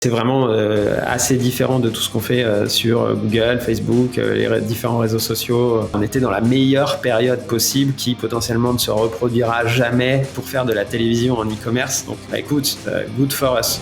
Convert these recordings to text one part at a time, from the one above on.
C'est vraiment assez différent de tout ce qu'on fait sur Google, Facebook, les différents réseaux sociaux. On était dans la meilleure période possible qui potentiellement ne se reproduira jamais pour faire de la télévision en e-commerce. Donc écoute, good for us.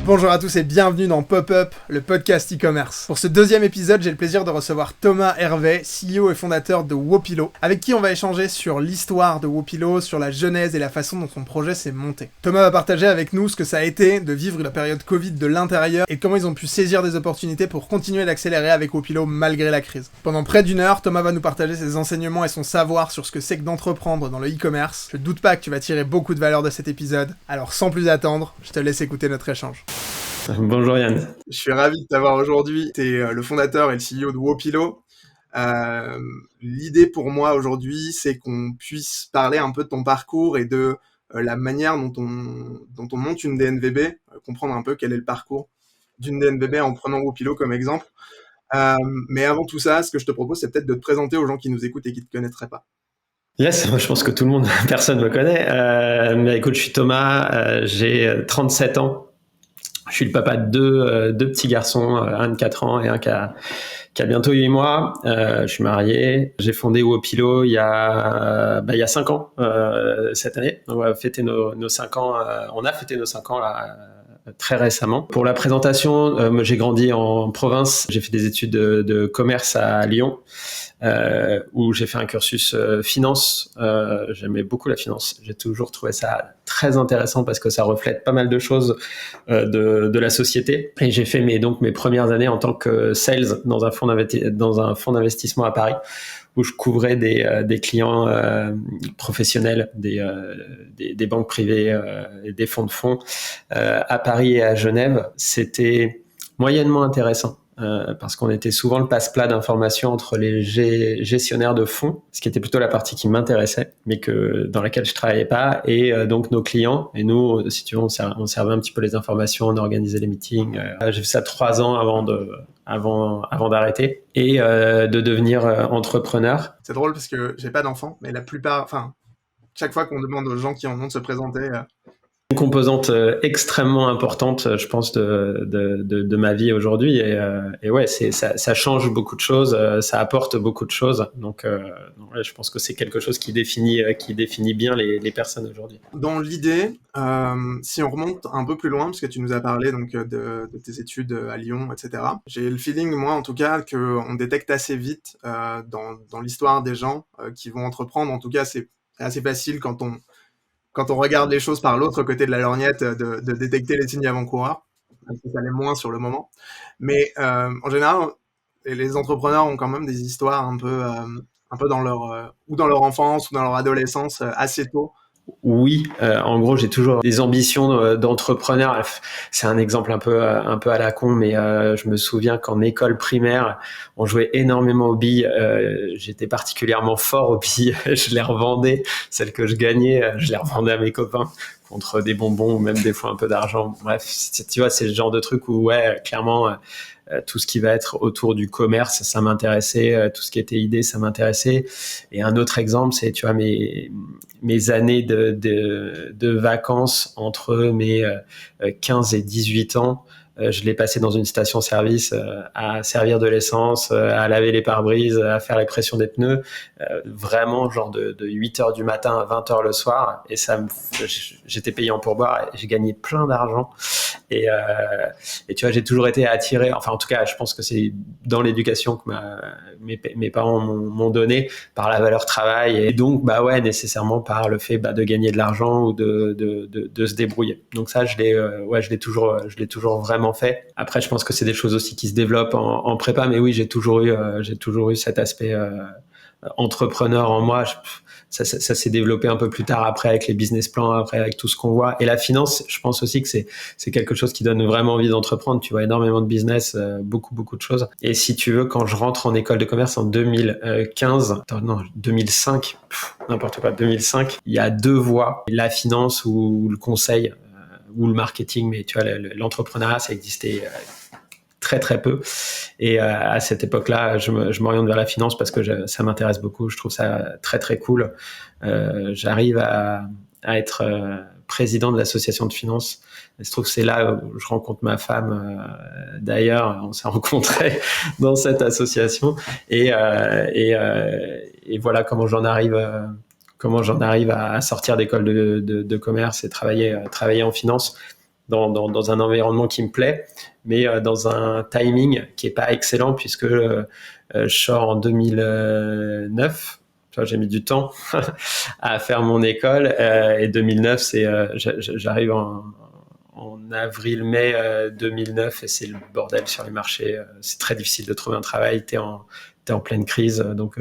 Bonjour à tous et bienvenue dans Pop-Up, le podcast e-commerce. Pour ce deuxième épisode, j'ai le plaisir de recevoir Thomas Hervé, CEO et fondateur de Wopilo, avec qui on va échanger sur l'histoire de Wopilo, sur la genèse et la façon dont son projet s'est monté. Thomas va partager avec nous ce que ça a été de vivre la période Covid de l'intérieur et comment ils ont pu saisir des opportunités pour continuer d'accélérer avec Wopilo malgré la crise. Pendant près d'une heure, Thomas va nous partager ses enseignements et son savoir sur ce que c'est que d'entreprendre dans le e-commerce. Je doute pas que tu vas tirer beaucoup de valeur de cet épisode, alors sans plus attendre, je te laisse écouter notre échange. Bonjour Yann. Je suis ravi de t'avoir aujourd'hui. Tu es le fondateur et le CEO de Wopilo. L'idée pour moi aujourd'hui, c'est qu'on puisse parler un peu de ton parcours et de la manière dont on monte une DNVB, comprendre un peu quel est le parcours d'une DNVB en prenant Wopilo comme exemple. Mais avant tout ça, ce que je te propose, c'est peut-être de te présenter aux gens qui nous écoutent et qui ne te connaîtraient pas. Yes, moi je pense que tout le monde, personne me connaît. Mais écoute, je suis Thomas, j'ai 37 ans. Je suis le papa de deux petits garçons, un de 4 ans et un qui a bientôt 8 mois. Je suis marié. J'ai fondé Wopilo il y a 5 ans cette année. On va fêter nos 5 ans. On a fêté nos 5 ans là très récemment. Pour la présentation, moi j'ai grandi en province. J'ai fait des études de commerce à Lyon. Où j'ai fait un cursus finance. J'aimais beaucoup la finance. J'ai toujours trouvé ça très intéressant parce que ça reflète pas mal de choses de la société. Et j'ai fait mes premières années en tant que sales dans un fonds d'investissement à Paris, où je couvrais des clients professionnels, des banques privées, et des fonds de fonds à Paris et à Genève. C'était moyennement intéressant. Parce qu'on était souvent le passe-plat d'informations entre les gestionnaires de fonds, ce qui était plutôt la partie qui m'intéressait, mais dans laquelle je travaillais pas, et donc nos clients. Et nous, si tu veux, on servait un petit peu les informations, on organisait les meetings. J'ai fait ça 3 ans avant d'arrêter et de devenir entrepreneur. C'est drôle parce que j'ai pas d'enfants, mais chaque fois qu'on demande aux gens qui en ont de se présenter... Une composante extrêmement importante, je pense, de ma vie aujourd'hui. Et ouais, ça change beaucoup de choses, ça apporte beaucoup de choses. Donc ouais, je pense que c'est quelque chose qui définit bien les personnes aujourd'hui. Dans l'idée, si on remonte un peu plus loin, parce que tu nous as parlé donc de tes études à Lyon, etc. J'ai le feeling, moi en tout cas, qu'on détecte assez vite dans l'histoire des gens qui vont entreprendre. En tout cas, c'est assez facile quand on regarde les choses par l'autre côté de la lorgnette, de détecter les signes avant-coureurs, même si ça l'est moins sur le moment. Mais en général, les entrepreneurs ont quand même des histoires un peu dans leur enfance ou dans leur adolescence assez tôt. Oui, en gros, j'ai toujours des ambitions d'entrepreneur. C'est un exemple un peu à la con, mais je me souviens qu'en école primaire, on jouait énormément aux billes. J'étais particulièrement fort aux billes. Je les revendais, celles que je gagnais, je les revendais à mes copains contre des bonbons ou même des fois un peu d'argent. Bref, tu vois, c'est le genre de truc où, ouais, clairement, tout ce qui va être autour du commerce, ça m'intéressait. Tout ce qui était idée, ça m'intéressait. Et un autre exemple, c'est, tu vois, mes années de vacances entre mes 15 et 18 ans. Je l'ai passé dans une station-service à servir de l'essence, à laver les pare-brises, à faire la pression des pneus, vraiment genre de 8h du matin à 20h le soir. Et j'étais payé en pourboire et j'ai gagné plein d'argent. Et tu vois, j'ai toujours été attiré, enfin en tout cas, je pense que c'est dans l'éducation que mes parents m'ont donné, par la valeur travail, et donc bah ouais, nécessairement par le fait de gagner de l'argent ou de se débrouiller. Donc ça, je l'ai toujours vraiment fait. Après, je pense que c'est des choses aussi qui se développent en prépa, mais oui, j'ai toujours eu cet aspect entrepreneur en moi. Ça s'est développé un peu plus tard, après avec les business plans, après avec tout ce qu'on voit. Et la finance, je pense aussi que c'est quelque chose qui donne vraiment envie d'entreprendre. Tu vois énormément de business, beaucoup de choses. Et si tu veux, quand je rentre en école de commerce en 2005, n'importe quoi, 2005, il y a 2 voies, la finance ou le conseil, ou le marketing. Mais tu vois, l'entrepreneuriat, ça existait très très peu. Et à cette époque-là, je m'oriente vers la finance parce que ça m'intéresse beaucoup. Je trouve ça très très cool. J'arrive à être président de l'association de finance. Il se trouve que c'est là où je rencontre ma femme. D'ailleurs, on s'est rencontrés dans cette association. Et voilà comment j'en arrive à sortir d'école de commerce et travailler en finance dans un environnement qui me plaît, mais dans un timing qui est pas excellent puisque je sors en 2009. J'ai mis du temps à faire mon école et 2009, j'arrive en avril-mai 2009 et c'est le bordel sur les marchés. C'est très difficile de trouver un travail. T'es en pleine crise, donc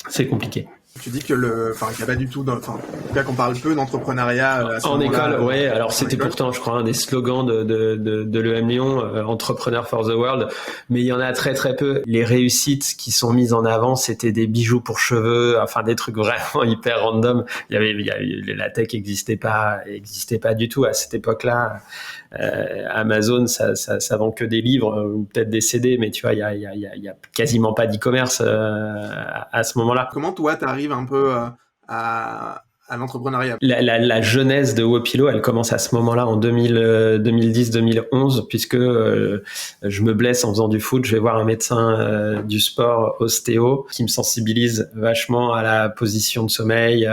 c'est compliqué. Tu dis que qu'il n'y a pas du tout, en tout cas qu'on parle peu d'entrepreneuriat en école, ouais. Alors c'était pourtant, je crois, un des slogans de l'EM Lyon, Entrepreneur for the World. Mais il y en a très très peu. Les réussites qui sont mises en avant, c'était des bijoux pour cheveux, enfin des trucs vraiment hyper random. La tech existait pas du tout à cette époque-là. Amazon, ça vend que des livres ou peut-être des CD, mais tu vois, il y a quasiment pas d'e-commerce à ce moment-là. Comment toi, t'arrives un peu à l'entrepreneuriat? La jeunesse de Wopilo, elle commence à ce moment-là en 2010-2011, puisque je me blesse en faisant du foot. Je vais voir un médecin du sport ostéo qui me sensibilise vachement à la position de sommeil.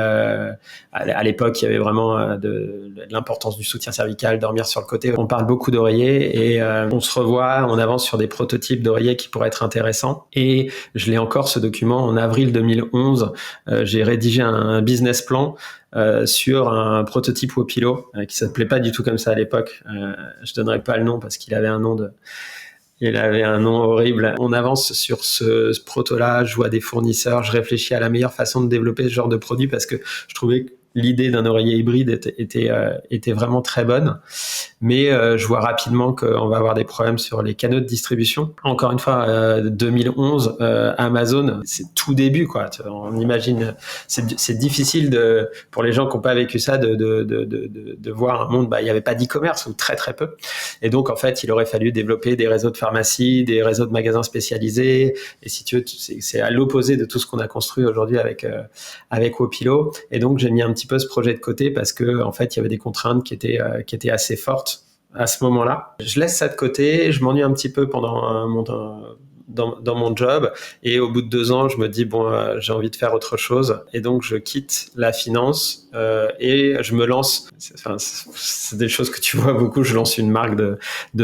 À l'époque, il y avait vraiment de l'importance du soutien cervical, dormir sur le côté. On parle beaucoup d'oreillers et on se revoit, on avance sur des prototypes d'oreillers qui pourraient être intéressants. Et je l'ai encore, ce document, en avril 2011. J'ai rédigé un business plan sur un prototype Wopilo qui s'appelait pas du tout comme ça à l'époque. Je donnerai pas le nom parce qu'il avait un nom horrible. On avance sur ce proto-là, je vois des fournisseurs, je réfléchis à la meilleure façon de développer ce genre de produit parce que je trouvais que l'idée d'un oreiller hybride était vraiment très bonne. Mais je vois rapidement qu'on va avoir des problèmes sur les canaux de distribution. Encore une fois, 2011, Amazon, c'est tout début, quoi. On imagine, c'est difficile pour les gens qui n'ont pas vécu ça de voir un monde. Il n'y avait pas d'e-commerce ou très très peu. Et donc en fait, il aurait fallu développer des réseaux de pharmacie, des réseaux de magasins spécialisés. Et si tu veux, c'est à l'opposé de tout ce qu'on a construit aujourd'hui avec Wopilo. Et donc j'ai mis un petit peu ce projet de côté parce que en fait, il y avait des contraintes qui étaient assez fortes à ce moment-là. Je laisse ça de côté, je m'ennuie un petit peu pendant dans mon job et au bout de 2 ans, je me dis j'ai envie de faire autre chose et donc je quitte la finance et je me lance. C'est des choses que tu vois beaucoup. Je lance une marque de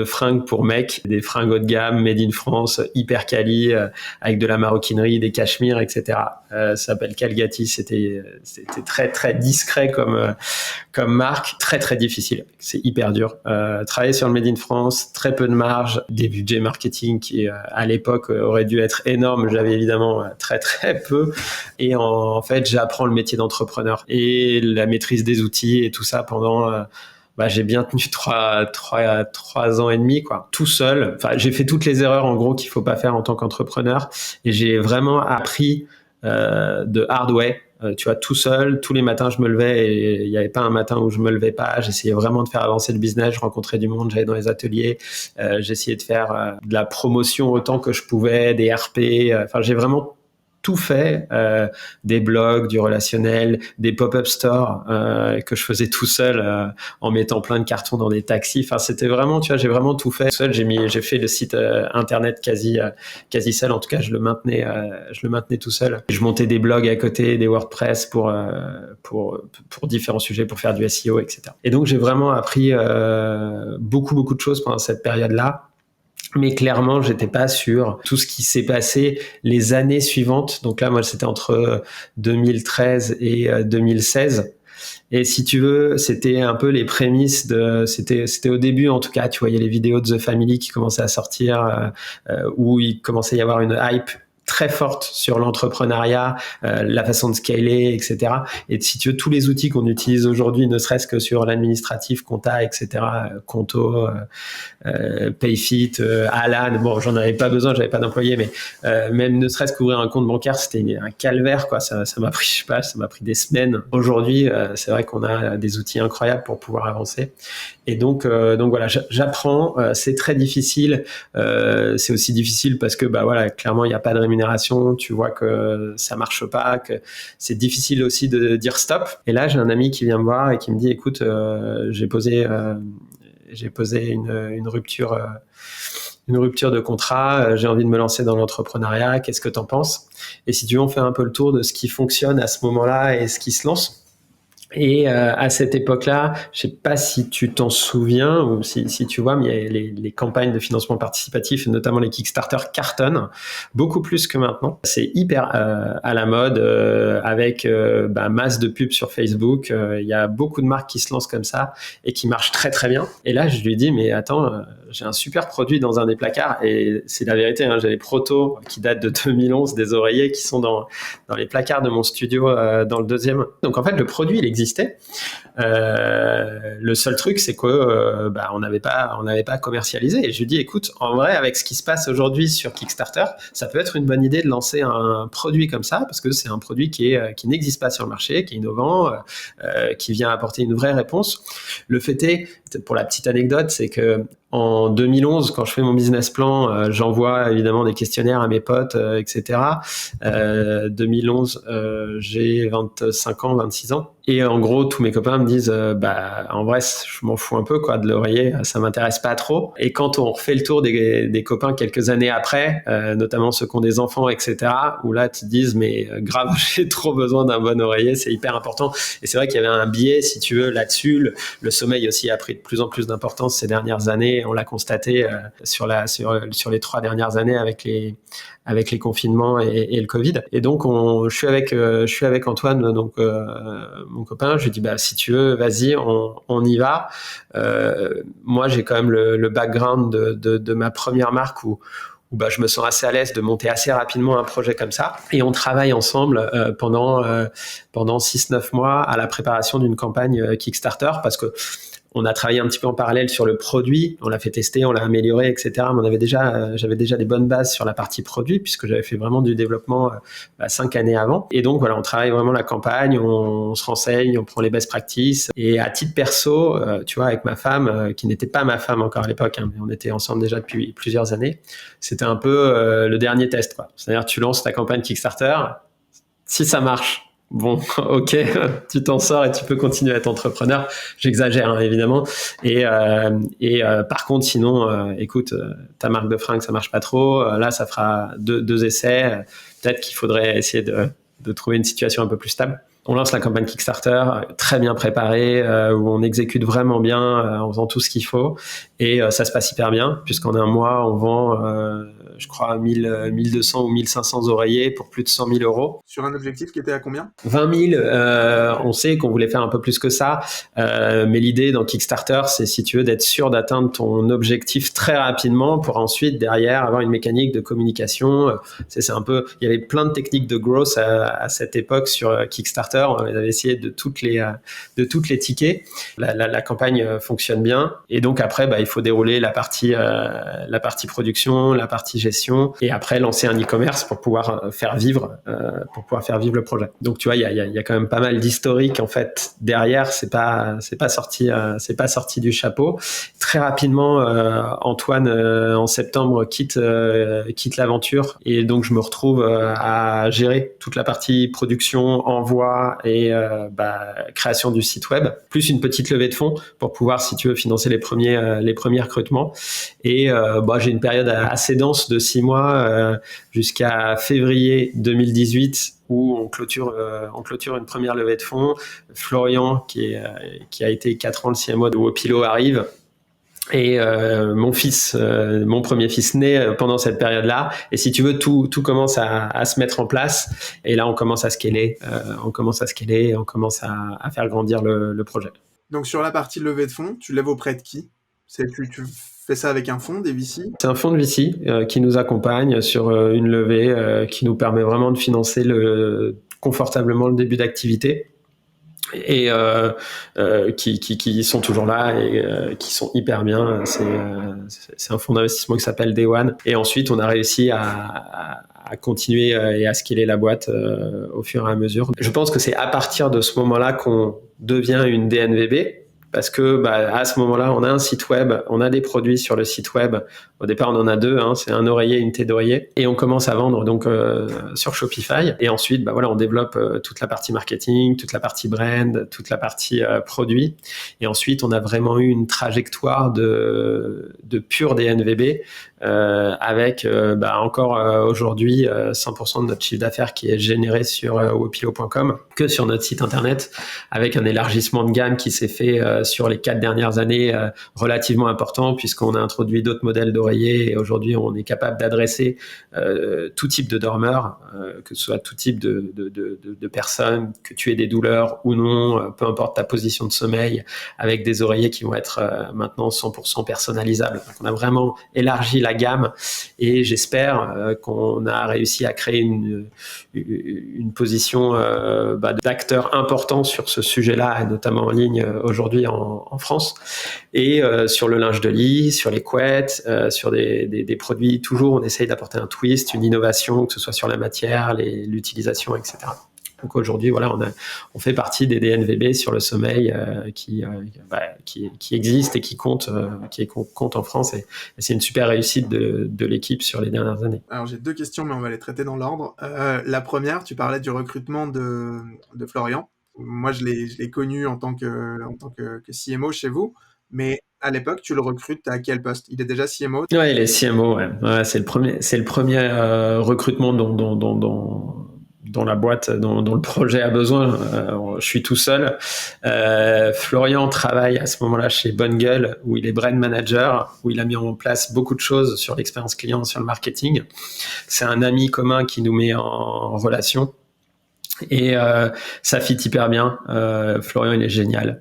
fringues pour mecs, des fringues haut de gamme, made in France, hyper quali, avec de la maroquinerie, des cachemires, etc. Ça s'appelle Calgati. C'était très très discret comme marque, très très difficile. C'est hyper dur. Travailler sur le made in France, très peu de marge, des budgets marketing qui à l'époque aurait dû être énorme. J'avais évidemment très très peu et en fait j'apprends le métier d'entrepreneur et la maîtrise des outils et tout ça pendant j'ai bien tenu 3 ans et demi, quoi, tout seul. Enfin, j'ai fait toutes les erreurs en gros qu'il faut pas faire en tant qu'entrepreneur et j'ai vraiment appris de hard way. Tu vois, tout seul, tous les matins je me levais et il n'y avait pas un matin où je me levais pas. J'essayais vraiment de faire avancer le business, je rencontrais du monde, j'allais dans les ateliers, j'essayais de faire de la promotion autant que je pouvais, des RP, enfin j'ai vraiment tout fait, des blogs, du relationnel, des pop-up stores que je faisais tout seul en mettant plein de cartons dans des taxis. Enfin, c'était vraiment, tu vois, j'ai vraiment tout fait seul. J'ai fait le site internet quasi seul. En tout cas, je le maintenais tout seul. Je montais des blogs à côté, des WordPress pour différents sujets, pour faire du SEO, etc. Et donc, j'ai vraiment appris beaucoup de choses pendant cette période-là. Mais clairement, j'étais pas sûr tout ce qui s'est passé les années suivantes. Donc là, moi, c'était entre 2013 et 2016. Et si tu veux, c'était un peu les prémices c'était au début, en tout cas, tu voyais les vidéos de The Family qui commençaient à sortir, où il commençait à y avoir une hype très forte sur l'entrepreneuriat, la façon de scaler, etc. Et si tu veux, tous les outils qu'on utilise aujourd'hui, ne serait-ce que sur l'administratif, compta, etc., Conto, Payfit, Alan, bon, j'en avais pas besoin, j'avais pas d'employé, mais même ne serait-ce qu'ouvrir un compte bancaire, c'était un calvaire, quoi. Ça m'a pris, je sais pas, ça m'a pris des semaines. Aujourd'hui, c'est vrai qu'on a des outils incroyables pour pouvoir avancer. Et donc voilà, j'apprends. C'est très difficile. C'est aussi difficile parce que voilà, clairement, il n'y a pas de rémunération. Tu vois que ça marche pas, que c'est difficile aussi de dire stop. Et là, j'ai un ami qui vient me voir et qui me dit, écoute, j'ai posé une rupture. Une rupture de contrat, j'ai envie de me lancer dans l'entrepreneuriat, qu'est-ce que t'en penses? Et si tu veux, on fait un peu le tour de ce qui fonctionne à ce moment-là et ce qui se lance. Et à cette époque-là, je sais pas si tu t'en souviens ou si tu vois, mais il y a les campagnes de financement participatif, notamment les Kickstarter, cartonnent beaucoup plus que maintenant. C'est hyper à la mode, avec masse de pubs sur Facebook. Il y a beaucoup de marques qui se lancent comme ça et qui marchent très très bien. Et là, je lui dis, mais attends, j'ai un super produit dans un des placards, et c'est la vérité, hein, j'ai les protos qui datent de 2011, des oreillers qui sont dans les placards de mon studio, dans le deuxième. Donc en fait, le produit, il existait. Le seul truc, c'est que on n'avait pas commercialisé. Et je lui dis, écoute, en vrai, avec ce qui se passe aujourd'hui sur Kickstarter, ça peut être une bonne idée de lancer un produit comme ça, parce que c'est un produit qui n'existe pas sur le marché, qui est innovant, qui vient apporter une vraie réponse. Le fait est, pour la petite anecdote, c'est que en 2011, quand je fais mon business plan, j'envoie évidemment des questionnaires à mes potes, etc. 2011, j'ai 25 ans, 26 ans. Et en gros, tous mes copains me disent, en vrai, je m'en fous un peu, quoi, de l'oreiller, ça m'intéresse pas trop. Et quand on refait le tour des copains quelques années après, notamment ceux qui ont des enfants, etc., où là, tu te dis, mais grave, j'ai trop besoin d'un bon oreiller, c'est hyper important. Et c'est vrai qu'il y avait un biais, si tu veux, là-dessus. Le sommeil aussi a pris de plus en plus d'importance ces dernières années. On l'a constaté sur les 3 dernières années avec les confinements et le Covid. Et donc, je suis avec Antoine, donc mon copain. Je lui dis, si tu veux, vas-y, on y va. Moi, j'ai quand même le background de ma première marque où je me sens assez à l'aise de monter assez rapidement un projet comme ça. Et on travaille ensemble pendant 6-9 mois à la préparation d'une campagne Kickstarter, parce que on a travaillé un petit peu en parallèle sur le produit, on l'a fait tester, on l'a amélioré, etc. Mais j'avais déjà des bonnes bases sur la partie produit, puisque j'avais fait vraiment du développement 5 années avant. Et donc voilà, on travaille vraiment la campagne, on se renseigne, on prend les best practices. Et à titre perso, tu vois, avec ma femme, qui n'était pas ma femme encore à l'époque, mais on était ensemble déjà depuis plusieurs années, c'était un peu le dernier test, quoi. C'est-à-dire, tu lances ta campagne Kickstarter, si ça marche, bon, ok, tu t'en sors et tu peux continuer à être entrepreneur. J'exagère, hein, évidemment. Et par contre, sinon, écoute, ta marque de fringues, ça marche pas trop. Là, ça fera deux essais. Peut-être qu'il faudrait essayer de trouver une situation un peu plus stable. On lance la campagne Kickstarter, très bien préparée, où on exécute vraiment bien, en faisant tout ce qu'il faut. Et ça se passe hyper bien, puisqu'en un mois, on vend, je crois, 1200 ou 1500 oreillers pour plus de 100 000 euros. Sur un objectif qui était à combien? 20 000, on sait qu'on voulait faire un peu plus que ça, mais l'idée dans Kickstarter, c'est, si tu veux, d'être sûr d'atteindre ton objectif très rapidement pour ensuite, derrière, avoir une mécanique de communication. C'est un peu, il y avait plein de techniques de growth à cette époque sur Kickstarter. On avait essayé de toutes les tickets. La campagne fonctionne bien, et donc après, il faut dérouler la partie production, la partie gestion, et après lancer un e-commerce pour pouvoir faire vivre le projet. Donc tu vois, il y a quand même pas mal d'historique en fait derrière. C'est pas sorti du chapeau. Très rapidement, Antoine en septembre quitte l'aventure, et donc je me retrouve à gérer toute la partie production, envoi et création du site web, plus une petite levée de fonds pour pouvoir, si tu veux, financer les premiers recrutements. Et j'ai une période assez dense de 6 mois jusqu'à février 2018, où on clôture une première levée de fonds. Florian, qui a été 4 ans le CMO de Wopilo, arrive. Et mon premier fils naît pendant cette période-là. Et si tu veux, tout commence à se mettre en place. Et là, on commence à scaler, on commence à faire grandir le projet. Donc sur la partie levée de fonds, tu lèves auprès de qui? Tu fais ça avec un fonds, des VC? C'est un fonds de VC qui nous accompagne sur une levée qui nous permet vraiment de financer confortablement le début d'activité. Et qui sont toujours là et qui sont hyper bien. C'est un fonds d'investissement qui s'appelle Day One. Et ensuite, on a réussi à continuer et à scaler la boîte au fur et à mesure. Je pense que c'est à partir de ce moment-là qu'on devient une DNVB. Parce que à ce moment-là, on a un site web, on a des produits sur le site web. Au départ, on en a deux, c'est un oreiller et une tête d'oreiller, et on commence à vendre donc sur Shopify. Et ensuite, on développe toute la partie marketing, toute la partie brand, toute la partie produit. Et ensuite, on a vraiment eu une trajectoire de pure DNVB avec encore aujourd'hui 100% de notre chiffre d'affaires qui est généré sur wopilo.com que sur notre site internet, avec un élargissement de gamme qui s'est fait sur les 4 dernières années relativement important, puisqu'on a introduit d'autres modèles d'oreillers et aujourd'hui on est capable d'adresser tout type de dormeur, que ce soit tout type de personnes, que tu aies des douleurs ou non, peu importe ta position de sommeil, avec des oreillers qui vont être maintenant 100% personnalisables. Donc on a vraiment élargi la gamme et j'espère qu'on a réussi à créer une position d'acteur important sur ce sujet-là, et notamment en ligne aujourd'hui en France, et sur le linge de lit, sur les couettes, sur des produits. Toujours on essaye d'apporter un twist, une innovation, que ce soit sur la matière, l'utilisation, etc. Donc aujourd'hui, on fait partie des DNVB sur le sommeil qui existent et qui comptent en France. Et c'est une super réussite de l'équipe sur les dernières années. Alors j'ai 2 questions, mais on va les traiter dans l'ordre. La première, tu parlais du recrutement de Florian. Moi, je l'ai connu en tant que CMO chez vous, mais à l'époque, tu le recrutes à quel poste? Il est déjà CMO? Ouais, il est CMO, ouais. Ouais, c'est le premier recrutement dont la boîte, dont le projet a besoin. Je suis tout seul. Florian travaille à ce moment-là chez Bonne Gueule, où il est brand manager, où il a mis en place beaucoup de choses sur l'expérience client, sur le marketing. C'est un ami commun qui nous met en relation. Et ça fit hyper bien. Florian, il est génial.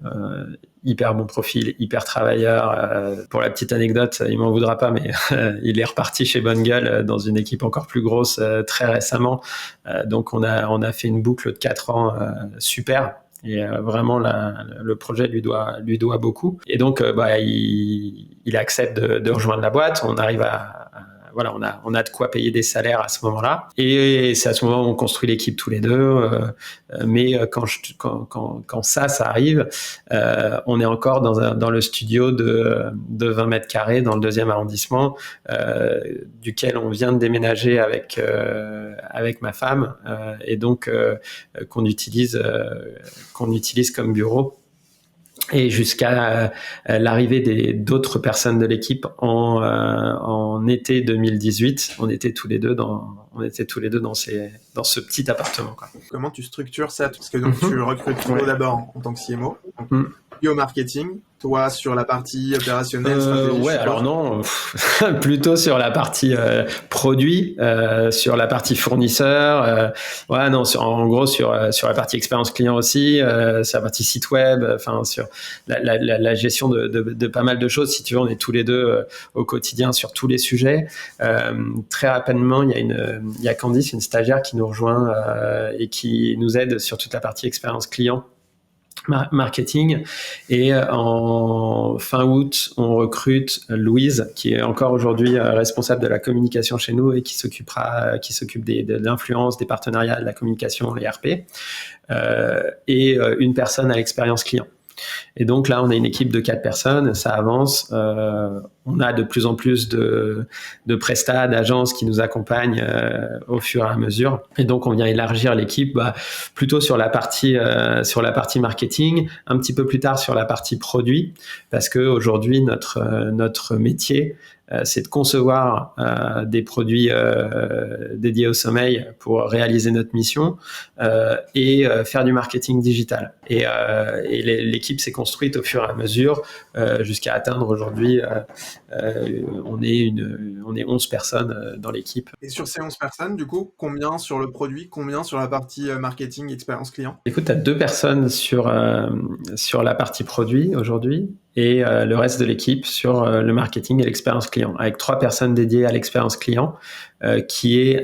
Hyper bon profil, hyper travailleur. Pour la petite anecdote, il m'en voudra pas, mais il est reparti chez Bonne Gueule dans une équipe encore plus grosse très récemment. Donc on a fait une boucle de 4 ans super. Et vraiment, le projet lui doit beaucoup. Et donc, il accepte de rejoindre la boîte. On arrive on a de quoi payer des salaires à ce moment-là. Et c'est à ce moment où on construit l'équipe tous les deux. Mais quand ça arrive, on est encore dans le studio de 20 mètres carrés dans le 2e arrondissement, duquel on vient de déménager avec ma femme, et donc qu'on utilise comme bureau. Et jusqu'à l'arrivée d'autres personnes de l'équipe en été 2018, on était tous les deux dans ce petit appartement, quoi. Comment tu structures ça? Parce que donc tu recrutes Flo d'abord en tant que CMO, puis au marketing, toi sur la partie opérationnelle, stratégie. Ouais, alors non, plutôt sur la partie produit, sur la partie fournisseur. En gros sur la partie expérience client aussi, sur la partie site web, sur la gestion de pas mal de choses. Si tu veux, on est tous les deux au quotidien sur tous les sujets. Très rapidement, il y a Candice, une stagiaire qui nous rejoint et qui nous aide sur toute la partie expérience client, marketing. Et en fin août, on recrute Louise, qui est encore aujourd'hui responsable de la communication chez nous et qui s'occupe de l'influence, des partenariats, de la communication, les RP, et une personne à l'expérience client. Et donc là, on a une équipe de 4 personnes, ça avance. On a de plus en plus de prestats, d'agences qui nous accompagnent au fur et à mesure. Et donc, on vient élargir l'équipe plutôt sur la partie marketing, un petit peu plus tard sur la partie produit, parce que aujourd'hui notre métier, c'est de concevoir des produits dédiés au sommeil pour réaliser notre mission et faire du marketing digital. Et l'équipe s'est construite au fur et à mesure jusqu'à atteindre aujourd'hui On est 11 personnes dans l'équipe. Et sur ces 11 personnes, du coup, combien sur le produit, combien sur la partie marketing, expérience client? Écoute, tu as 2 personnes sur la partie produit aujourd'hui et le reste de l'équipe sur le marketing et l'expérience client, avec 3 personnes dédiées à l'expérience client qui est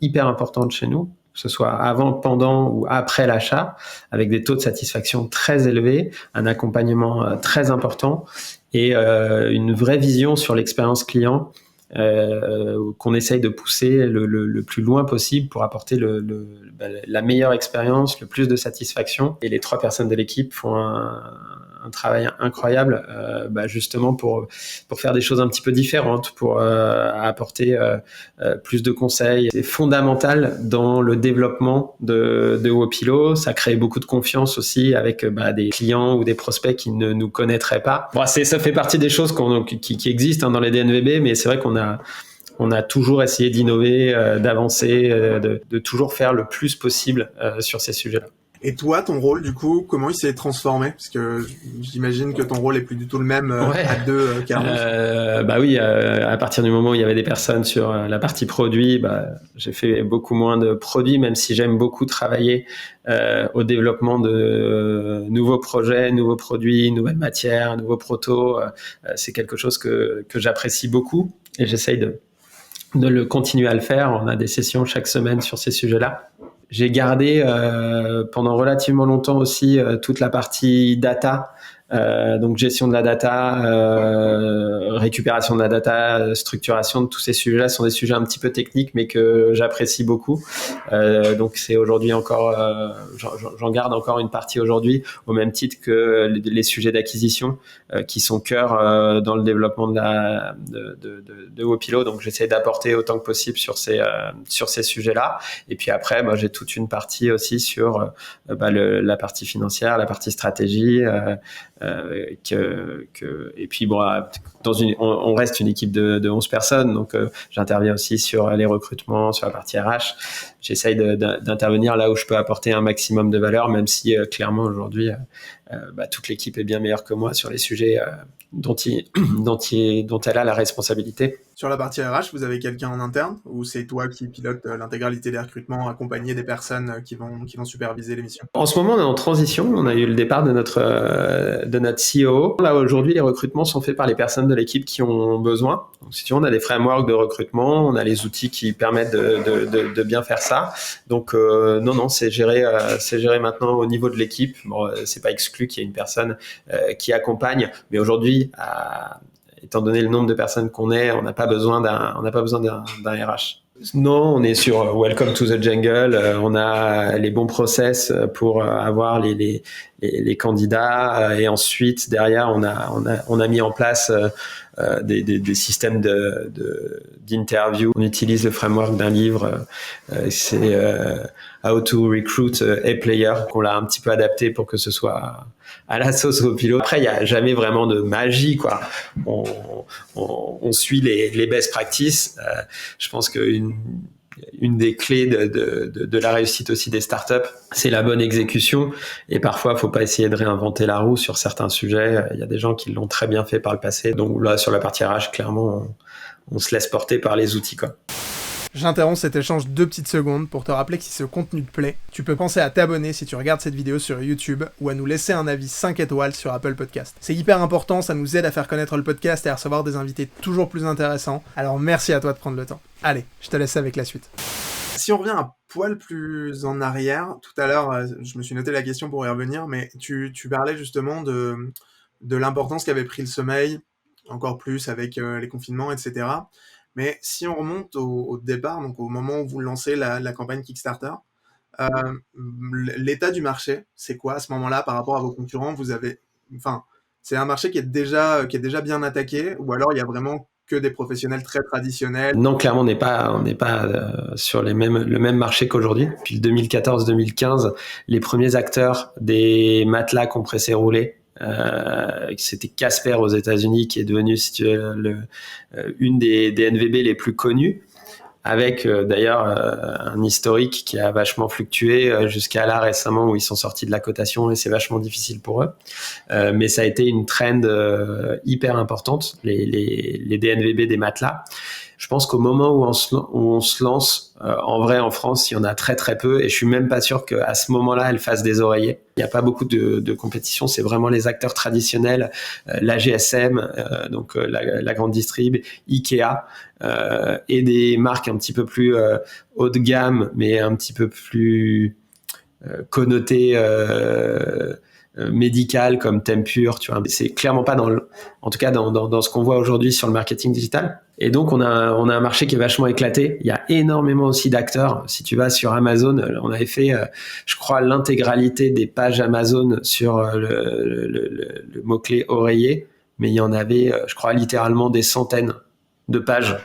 hyper importante chez nous, que ce soit avant, pendant ou après l'achat, avec des taux de satisfaction très élevés, un accompagnement très important et une vraie vision sur l'expérience client qu'on essaye de pousser le plus loin possible pour apporter la meilleure expérience, le plus de satisfaction. Et les 3 personnes de l'équipe font un travail incroyable justement pour faire des choses un petit peu différentes, pour apporter plus de conseils. C'est fondamental dans le développement de Wopilo. Ça crée beaucoup de confiance aussi avec des clients ou des prospects qui ne nous connaîtraient pas. Bon, ça fait partie des choses qui existent dans les DNVB, mais c'est vrai qu'on a toujours essayé d'innover, d'avancer, de toujours faire le plus possible sur ces sujets-là. Et toi, ton rôle, du coup, comment il s'est transformé? Parce que j'imagine que ton rôle est plus du tout le même à 2 qu'à 11. Oui, à partir du moment où il y avait des personnes sur la partie produit, j'ai fait beaucoup moins de produits, même si j'aime beaucoup travailler au développement de nouveaux projets, nouveaux produits, nouvelles matières, nouveaux protos. C'est quelque chose que j'apprécie beaucoup et j'essaye de le continuer à le faire. On a des sessions chaque semaine sur ces sujets-là. J'ai gardé pendant relativement longtemps aussi toute la partie data, donc gestion de la data, récupération de la data, structuration de tous ces sujets-là sont des sujets un petit peu techniques mais que j'apprécie beaucoup. Donc c'est aujourd'hui encore, j'en garde encore une partie aujourd'hui au même titre que les sujets d'acquisition qui sont cœur dans le développement de Wopilo. Donc j'essaie d'apporter autant que possible sur ces sujets-là. Et puis après, j'ai toute une partie aussi sur la partie financière, la partie stratégie. Et puis on reste une équipe de 11 personnes, donc j'interviens aussi sur les recrutements, sur la partie RH. J'essaye d'intervenir là où je peux apporter un maximum de valeur, même si clairement aujourd'hui toute l'équipe est bien meilleure que moi sur les sujets dont elle a la responsabilité. Sur la partie RH, vous avez quelqu'un en interne ou c'est toi qui pilote l'intégralité des recrutements, accompagné des personnes qui vont superviser les missions? En ce moment, on est en transition. On a eu le départ de notre CEO. Là, aujourd'hui, les recrutements sont faits par les personnes de l'équipe qui ont besoin. Donc, si tu veux, on a des frameworks de recrutement, on a les outils qui permettent de bien faire ça. Donc, non, c'est géré maintenant au niveau de l'équipe. Bon, c'est pas exclu qu'il y ait une personne qui accompagne, mais aujourd'hui, étant donné le nombre de personnes qu'on est, on n'a pas besoin d'un RH. Non, on est sur Welcome to the Jungle. On a les bons process pour avoir les candidats et ensuite derrière on a mis en place des systèmes d'interview. On utilise le framework d'un livre, c'est How to Recruit a Player, qu'on l'a un petit peu adapté pour que ce soit à la sauce Wopilo. Après, il n'y a jamais vraiment de magie, quoi. On suit les best practices. Je pense qu'une des clés de la réussite aussi des startups, c'est la bonne exécution. Et parfois, il ne faut pas essayer de réinventer la roue sur certains sujets. Il y a des gens qui l'ont très bien fait par le passé. Donc là, sur la partie RH, clairement, on se laisse porter par les outils, quoi. J'interromps cet échange 2 petites secondes pour te rappeler que si ce contenu te plaît, tu peux penser à t'abonner si tu regardes cette vidéo sur YouTube ou à nous laisser un avis 5 étoiles sur Apple Podcast. C'est hyper important, ça nous aide à faire connaître le podcast et à recevoir des invités toujours plus intéressants. Alors merci à toi de prendre le temps. Allez, je te laisse avec la suite. Si on revient un poil plus en arrière, tout à l'heure, je me suis noté la question pour y revenir, mais tu parlais justement de l'importance qu'avait pris le sommeil, encore plus avec les confinements, etc. Mais si on remonte au départ, donc au moment où vous lancez la campagne Kickstarter, l'état du marché, c'est quoi à ce moment-là par rapport à vos concurrents? C'est un marché qui est déjà bien attaqué, ou alors il y a vraiment que des professionnels très traditionnels? Non, clairement, on n'est pas sur le même marché qu'aujourd'hui. Depuis 2014-2015, les premiers acteurs des matelas compressés roulés, c'était Casper aux États-Unis qui est devenu, si tu veux, une des NVB les plus connues. avec d'ailleurs un historique qui a vachement fluctué jusqu'à là récemment où ils sont sortis de la cotation et c'est vachement difficile pour eux. Mais ça a été une trend hyper importante, les DNVB des matelas. Je pense qu'au moment où on se lance, en vrai, en France, il y en a très très peu, et je suis même pas sûr qu'à ce moment-là, elles fassent des oreillers. Il n'y a pas beaucoup de compétition, c'est vraiment les acteurs traditionnels, la GSM, donc la grande distrib, Ikea, et des marques un petit peu plus haut de gamme, mais un petit peu plus connotées médicales comme Tempur, tu vois. C'est clairement pas en tout cas dans ce qu'on voit aujourd'hui sur le marketing digital. Et donc, on a un marché qui est vachement éclaté. Il y a énormément aussi d'acteurs. Si tu vas sur Amazon, on avait fait, je crois, l'intégralité des pages Amazon sur le mot-clé oreiller. Mais il y en avait, je crois, littéralement des centaines de pages.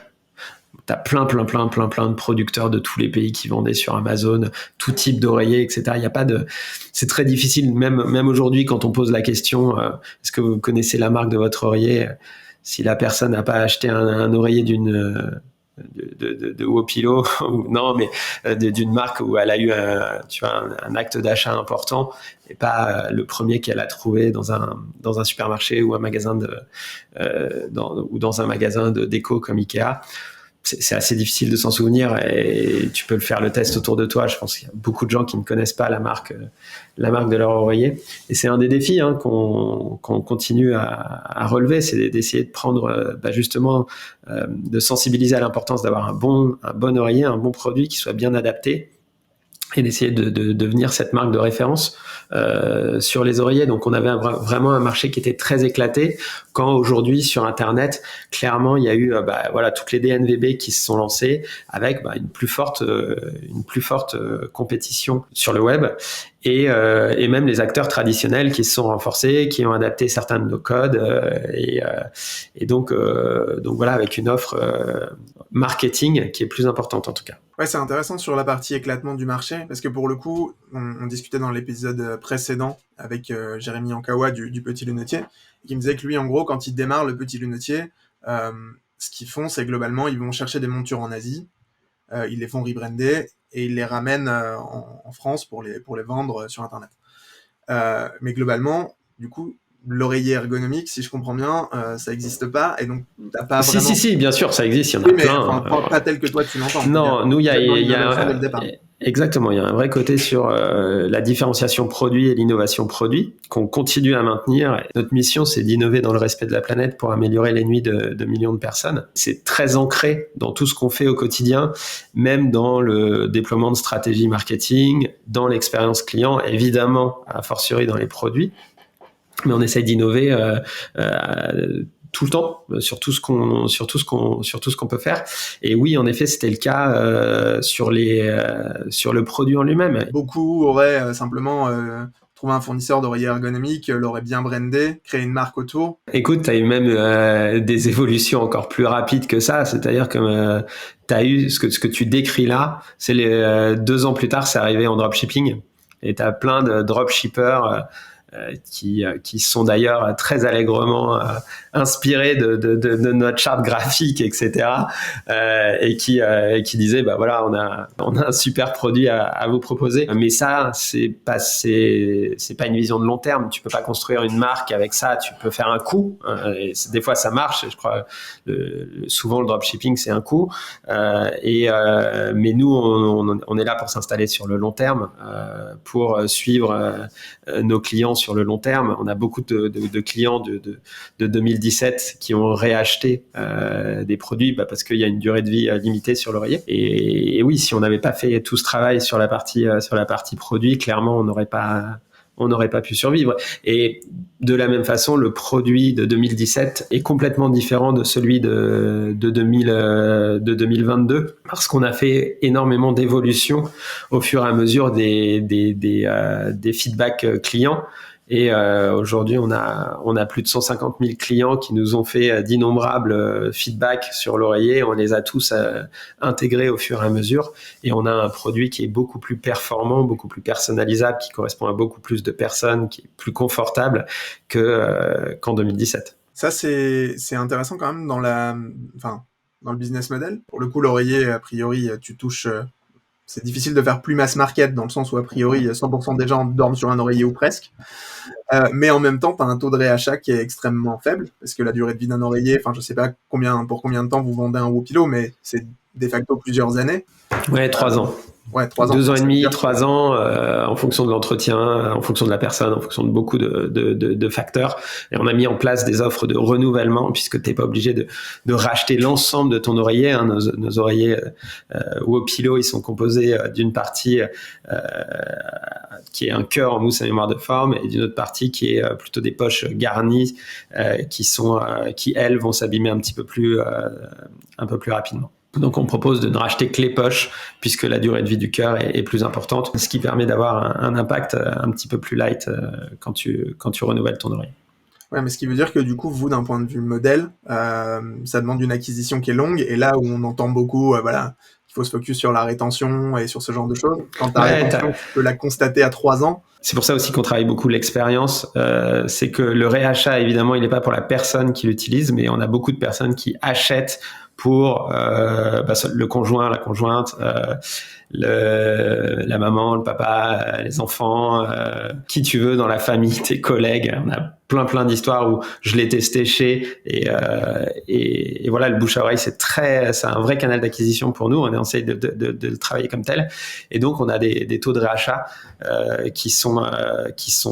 T'as plein de producteurs de tous les pays qui vendaient sur Amazon, tout type d'oreiller, etc. Il y a pas de, c'est très difficile, même aujourd'hui, quand on pose la question, est-ce que vous connaissez la marque de votre oreiller? Si la personne n'a pas acheté un oreiller de Wopilo, non, mais d'une marque où elle a eu un acte d'achat important et pas le premier qu'elle a trouvé dans un supermarché ou un magasin ou dans un magasin de déco comme Ikea. C'est assez difficile de s'en souvenir et tu peux le faire le test autour de toi. Je pense qu'il y a beaucoup de gens qui ne connaissent pas la marque de leur oreiller. Et c'est un des défis qu'on continue à relever, c'est d'essayer de prendre justement, de sensibiliser à l'importance d'avoir un bon oreiller, un bon produit qui soit bien adapté et d'essayer de devenir cette marque de référence sur les oreillers. Donc on avait vraiment un marché qui était très éclaté, quand aujourd'hui sur Internet, clairement il y a eu toutes les DNVB qui se sont lancées avec une plus forte compétition sur le web. Et même les acteurs traditionnels qui se sont renforcés, qui ont adapté certains de nos codes, et donc voilà, avec une offre marketing qui est plus importante en tout cas. Ouais, c'est intéressant sur la partie éclatement du marché, parce que pour le coup, on discutait dans l'épisode précédent avec Jérémy Ankawa du Petit Lunetier, qui me disait que lui, en gros, quand il démarre le Petit Lunetier, ce qu'ils font, c'est globalement, ils vont chercher des montures en Asie, ils les font rebrander, et ils les ramènent en France pour les vendre sur Internet. Mais globalement, du coup, l'oreiller ergonomique, si je comprends bien, ça n'existe pas, et donc t'as pas vraiment... Si, bien sûr, ça existe, il y en a plein. Pas tel que toi tu l'entends. Non, nous, il y a dès le départ. Exactement, il y a un vrai côté sur la différenciation produit et l'innovation produit qu'on continue à maintenir. Notre mission, c'est d'innover dans le respect de la planète pour améliorer les nuits de millions de personnes. C'est très ancré dans tout ce qu'on fait au quotidien, même dans le déploiement de stratégies marketing, dans l'expérience client, évidemment, a fortiori dans les produits. Mais on essaye d'innover tout le temps sur tout ce qu'on peut faire. Et oui, en effet, c'était le cas sur le produit en lui-même. Beaucoup auraient simplement trouvé un fournisseur d'oreillers ergonomiques, l'aurait bien brandé, créé une marque autour. Écoute, tu as eu même des évolutions encore plus rapides que ça, c'est-à-dire que tu as eu ce que tu décris là, c'est 2 ans plus tard, c'est arrivé en dropshipping, et tu as plein de dropshippers qui sont d'ailleurs très allègrement inspirés de notre charte graphique, etc. Et qui disaient voilà, on a un super produit à vous proposer. Mais ça, c'est pas une vision de long terme. Tu peux pas construire une marque avec ça. Tu peux faire un coup. Et des fois, ça marche. Je crois souvent le dropshipping, c'est un coup. Mais nous, on est là pour s'installer sur le long terme, pour suivre nos clients sur le long terme. On a beaucoup de clients de 2017 qui ont réacheté des produits parce qu'il y a une durée de vie limitée sur l'oreiller. Et oui, si on n'avait pas fait tout ce travail sur la partie produit, clairement, on n'aurait pas pu survivre. Et de la même façon, le produit de 2017 est complètement différent de celui de 2022, parce qu'on a fait énormément d'évolutions au fur et à mesure des feedbacks clients. Et aujourd'hui, on a plus de 150 000 clients qui nous ont fait d'innombrables feedbacks sur l'oreiller. On les a tous intégrés au fur et à mesure. Et on a un produit qui est beaucoup plus performant, beaucoup plus personnalisable, qui correspond à beaucoup plus de personnes, qui est plus confortable qu'en 2017. Ça, c'est intéressant quand même dans le business model. Pour le coup, l'oreiller, a priori, tu touches... c'est difficile de faire plus mass market dans le sens où, a priori, 100% des gens dorment sur un oreiller ou presque. Mais en même temps, tu as un taux de réachat qui est extrêmement faible, parce que la durée de vie d'un oreiller, enfin, je sais pas pour combien de temps vous vendez un Wopilo, mais c'est de facto plusieurs années. Ouais, 3 ans. Ouais, 3 ans. 2 ans et demi, 3 ans, en fonction de l'entretien, en fonction de la personne, en fonction de beaucoup de facteurs. Et on a mis en place des offres de renouvellement, puisque t'es pas obligé de racheter l'ensemble de ton oreiller. Hein. Nos oreillers Wopilo, ils sont composés d'une partie qui est un cœur en mousse à mémoire de forme, et d'une autre partie qui est plutôt des poches garnies qui elles vont s'abîmer un peu plus rapidement. Donc on propose de ne racheter que les poches, puisque la durée de vie du cœur est plus importante, ce qui permet d'avoir un impact un petit peu plus light quand tu renouvelles ton oreille. Ouais, mais ce qui veut dire que du coup, vous, d'un point de vue modèle, ça demande une acquisition qui est longue, et là où on entend beaucoup, voilà, il faut se focus sur la rétention et sur ce genre de choses. Quand ta rétention, tu peux la constater à 3 ans. C'est pour ça aussi qu'on travaille beaucoup l'expérience. C'est que le réachat, évidemment, il n'est pas pour la personne qui l'utilise, mais on a beaucoup de personnes qui achètent pour le conjoint, la conjointe, la maman, le papa, les enfants, qui tu veux dans la famille, tes collègues. On a plein d'histoires où je l'ai testé chez et voilà, le bouche à oreille, c'est un vrai canal d'acquisition pour nous. On essaie de le travailler comme tel, et donc on a des taux de réachat qui sont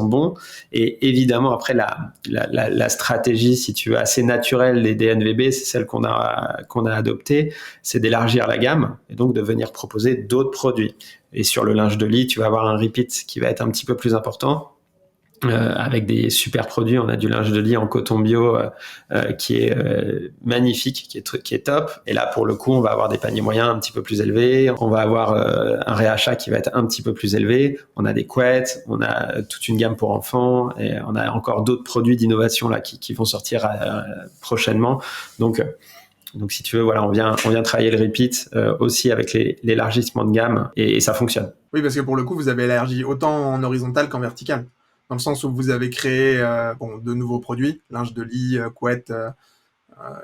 bons. Et évidemment, après la stratégie, si tu veux, assez naturelle des DNVB, c'est celle qu'on a adoptée, c'est d'élargir la gamme et donc de venir proposer d'autres produits. Et sur le linge de lit, tu vas avoir un repeat qui va être un petit peu plus important. Avec des super produits, on a du linge de lit en coton bio qui est magnifique, qui est top. Et là, pour le coup, on va avoir des paniers moyens un petit peu plus élevés. On va avoir un réachat qui va être un petit peu plus élevé. On a des couettes, on a toute une gamme pour enfants, et on a encore d'autres produits d'innovation là qui vont sortir prochainement. Donc si tu veux, voilà, on vient travailler le repeat aussi avec l'élargissement de gamme, et ça fonctionne. Oui, parce que pour le coup, vous avez élargi autant en horizontal qu'en vertical. Dans le sens où vous avez créé de nouveaux produits, linge de lit, couette,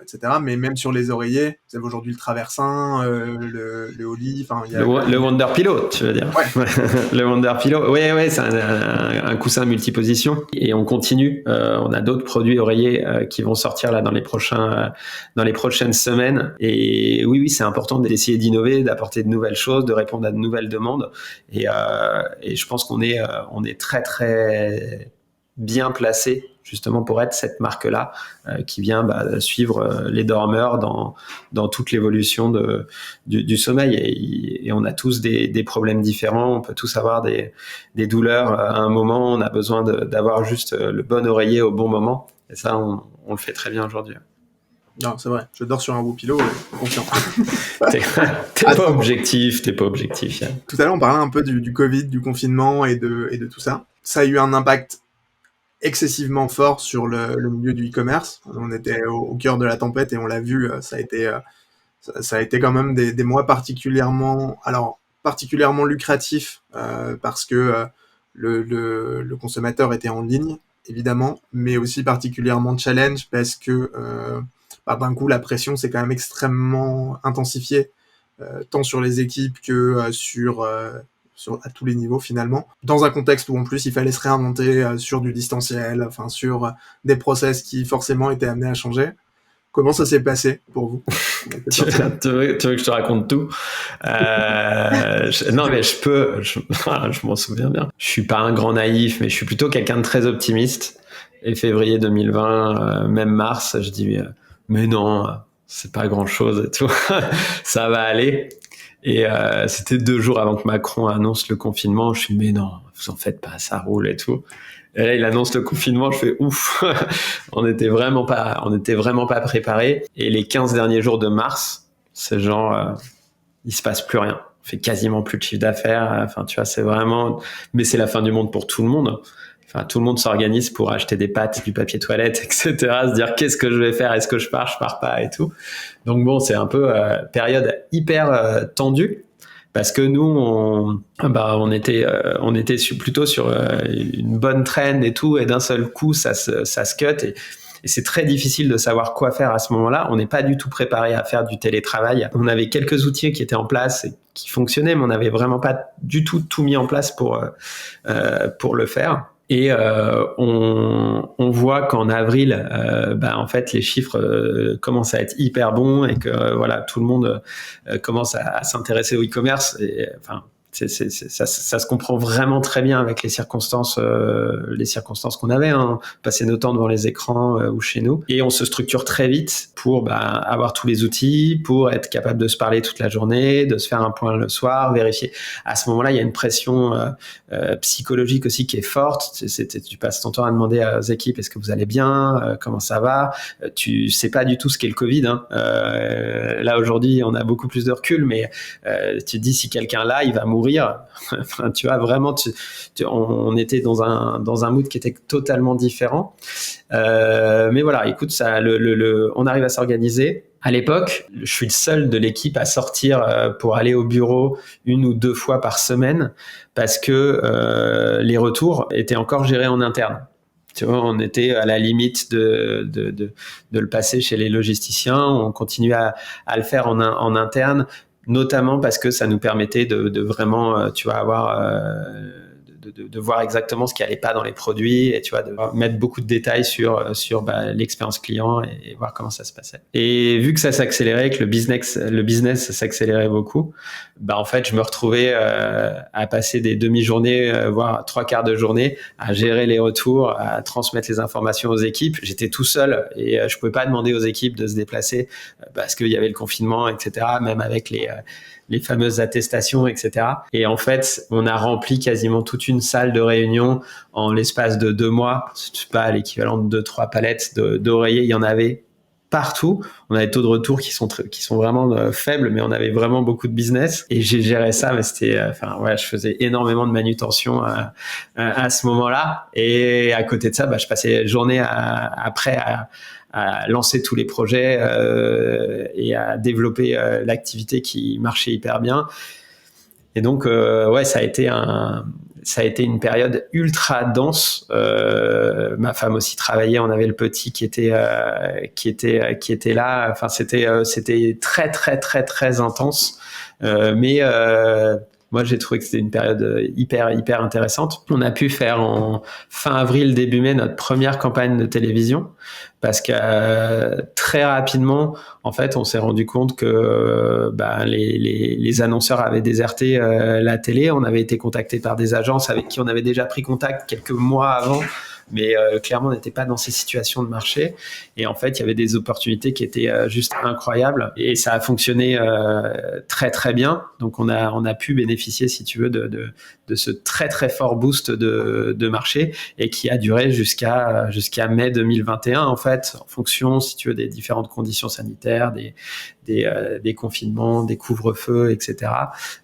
etc. Mais même sur les oreillers, vous avez aujourd'hui le traversin, le Oli, enfin le Wonder Pillow, tu veux dire. Ouais. Le Wonder Pillow, ouais, c'est un coussin multiposition, et on continue. On a d'autres produits oreillers qui vont sortir là dans les prochaines semaines. Et oui, c'est important d'essayer d'innover, d'apporter de nouvelles choses, de répondre à de nouvelles demandes. Et je pense qu'on est très très bien placé justement pour être cette marque-là qui vient suivre les dormeurs dans toute l'évolution du sommeil. Et on a tous des problèmes différents, on peut tous avoir des douleurs à un moment, on a besoin d'avoir juste le bon oreiller au bon moment, et ça on le fait très bien aujourd'hui. Non, c'est vrai, je dors sur un Wopilo, confiant. T'es pas objectif. Yann. Tout à l'heure on parlait un peu du Covid, du confinement et de tout ça. Ça a eu un impact excessivement fort sur le milieu du e-commerce. On était au cœur de la tempête et on l'a vu, ça a été quand même des mois particulièrement lucratifs parce que le consommateur était en ligne, évidemment, mais aussi particulièrement challenge parce que d'un coup la pression s'est quand même extrêmement intensifiée, tant sur les équipes que à tous les niveaux finalement, dans un contexte où en plus il fallait se réinventer sur du distanciel, enfin sur des process qui forcément étaient amenés à changer. Comment ça s'est passé pour vous? Tu veux que je te raconte tout? Non, mais je m'en souviens bien. Je suis pas un grand naïf, mais je suis plutôt quelqu'un de très optimiste. Et février 2020, même mars, je dis mais non, c'est pas grand chose et tout. Ça va aller. Et c'était 2 jours avant que Macron annonce le confinement. Je suis mais non, vous en faites pas, ça roule et tout. Et là, il annonce le confinement, je fais ouf. on était vraiment pas préparés. Et les 15 derniers jours de mars, c'est genre, il se passe plus rien. On fait quasiment plus de chiffre d'affaires. Enfin, tu vois, c'est vraiment, mais c'est la fin du monde pour tout le monde. Enfin, tout le monde s'organise pour acheter des pâtes, du papier toilette, etc. Se dire qu'est-ce que je vais faire, est-ce que je pars pas et tout. Donc bon, c'est un peu période hyper tendue. Parce que nous, on était plutôt sur une bonne trend et tout, et d'un seul coup, ça se cut. Et c'est très difficile de savoir quoi faire à ce moment-là. On n'est pas du tout préparé à faire du télétravail. On avait quelques outils qui étaient en place et qui fonctionnaient, mais on n'avait vraiment pas du tout mis en place pour le faire. Et on voit qu'en avril, en fait, les chiffres commencent à être hyper bons et que voilà, tout le monde commence à s'intéresser au e-commerce. Et enfin, ça se comprend vraiment très bien avec les circonstances qu'on avait, hein, passer nos temps devant les écrans ou chez nous. Et on se structure très vite pour avoir tous les outils, pour être capable de se parler toute la journée, de se faire un point le soir, vérifier. À ce moment-là, il y a une pression psychologique aussi qui est forte. Tu passes ton temps à demander aux équipes est-ce que vous allez bien, comment ça va. Tu sais pas du tout ce qu'est le Covid. Hein. Là aujourd'hui, on a beaucoup plus de recul, mais tu te dis si quelqu'un là, il va mourir. Enfin, tu vois, vraiment, on était dans un mood qui était totalement différent. Mais voilà, écoute, ça, on arrive à s'organiser. À l'époque, je suis le seul de l'équipe à sortir pour aller au bureau 1 ou 2 fois par semaine parce que les retours étaient encore gérés en interne. Tu vois, on était à la limite de le passer chez les logisticiens. On continuait à le faire en interne, notamment parce que ça nous permettait de vraiment, tu vois, avoir de voir exactement ce qui allait pas dans les produits et tu vois, de mettre beaucoup de détails sur l'expérience client et voir comment ça se passait. Et vu que ça s'accélérait, que le business s'accélérait beaucoup, en fait, je me retrouvais à passer des demi-journées, voire 3/4 de journée, à gérer les retours, à transmettre les informations aux équipes. J'étais tout seul et je pouvais pas demander aux équipes de se déplacer parce qu'il y avait le confinement, etc. Même avec les fameuses attestations, etc. Et en fait, on a rempli quasiment toute une salle de réunion en l'espace de 2 mois. Je sais pas, l'équivalent de 2-3 palettes d'oreillers, il y en avait partout. On a des taux de retour qui sont vraiment faibles, mais on avait vraiment beaucoup de business. Et j'ai géré ça, mais c'était, je faisais énormément de manutention à ce moment-là. Et à côté de ça, je passais la journée après à lancer tous les projets et à développer l'activité qui marchait hyper bien. Et donc, ça a été une période ultra dense. Ma femme aussi travaillait. On avait le petit qui était là. Enfin, c'était très très très très intense. Mais moi, j'ai trouvé que c'était une période hyper hyper intéressante. On a pu faire en fin avril, début mai notre première campagne de télévision parce que très rapidement, en fait, on s'est rendu compte que les annonceurs avaient déserté la télé. On avait été contacté par des agences avec qui on avait déjà pris contact quelques mois avant. Mais clairement, on n'était pas dans ces situations de marché. Et en fait, il y avait des opportunités qui étaient juste incroyables. Et ça a fonctionné très, très bien. Donc, on a pu bénéficier, si tu veux, de ce très, très fort boost de marché et qui a duré jusqu'à mai 2021, en fait, en fonction, si tu veux, des différentes conditions sanitaires, des confinements, des couvre-feux, etc.